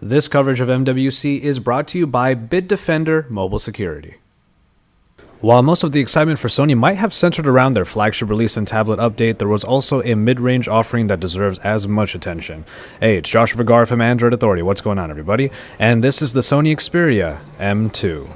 This coverage of MWC is brought to you by Bitdefender Mobile Security. While most of the excitement for Sony might have centered around their flagship release and tablet update, there was also a mid-range offering that deserves as much attention. Hey, it's Josh Vergara from Android Authority. What's going on, everybody? And this is the Sony Xperia M2.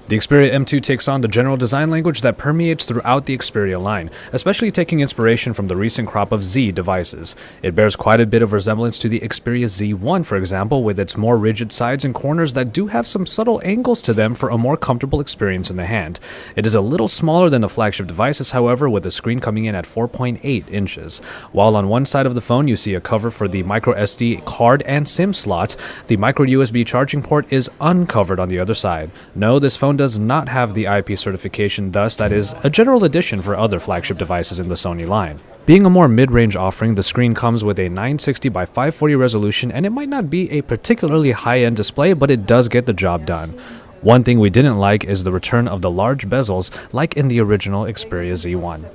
The Xperia M2 takes on the general design language that permeates throughout the Xperia line, especially taking inspiration from the recent crop of Z devices. It bears quite a bit of resemblance to the Xperia Z1, for example, with its more rigid sides and corners that do have some subtle angles to them for a more comfortable experience in the hand. It is a little smaller than the flagship devices, however, with the screen coming in at 4.8 inches. While on one side of the phone you see a cover for the micro SD card and SIM slot, the micro USB charging port is uncovered on the other side. No, this phone does not have the IP certification, thus that is a general addition for other flagship devices in the Sony line. Being a more mid-range offering, the screen comes with a 960 by 540 resolution, and it might not be a particularly high-end display, but it does get the job done. One thing we didn't like is the return of the large bezels like in the original Xperia Z1.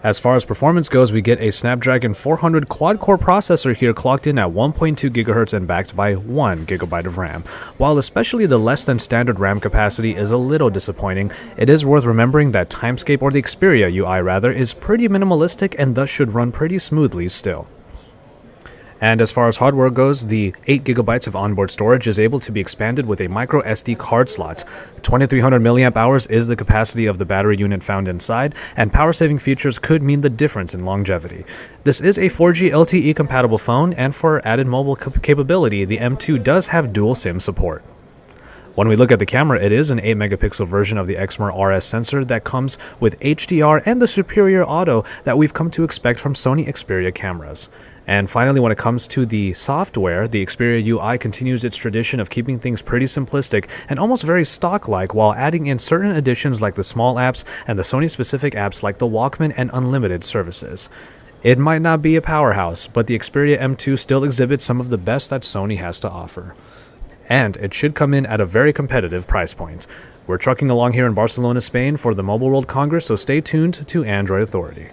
As far as performance goes, we get a Snapdragon 400 quad-core processor here clocked in at 1.2 GHz and backed by 1 GB of RAM. While especially the less than standard RAM capacity is a little disappointing, it is worth remembering that Timescape, or the Xperia UI rather, is pretty minimalistic and thus should run pretty smoothly still. And as far as hardware goes, the 8 GB of onboard storage is able to be expanded with a micro SD card slot. 2300 mAh is the capacity of the battery unit found inside, and power-saving features could mean the difference in longevity. This is a 4G LTE compatible phone, and for added mobile capability, the M2 does have dual SIM support. When we look at the camera, it is an 8-megapixel version of the Exmor RS sensor that comes with HDR and the superior auto that we've come to expect from Sony Xperia cameras. And finally, when it comes to the software, the Xperia UI continues its tradition of keeping things pretty simplistic and almost very stock-like, while adding in certain additions like the small apps and the Sony-specific apps like the Walkman and Unlimited services. It might not be a powerhouse, but the Xperia M2 still exhibits some of the best that Sony has to offer. And it should come in at a very competitive price point. We're trucking along here in Barcelona, Spain for the Mobile World Congress, so stay tuned to Android Authority.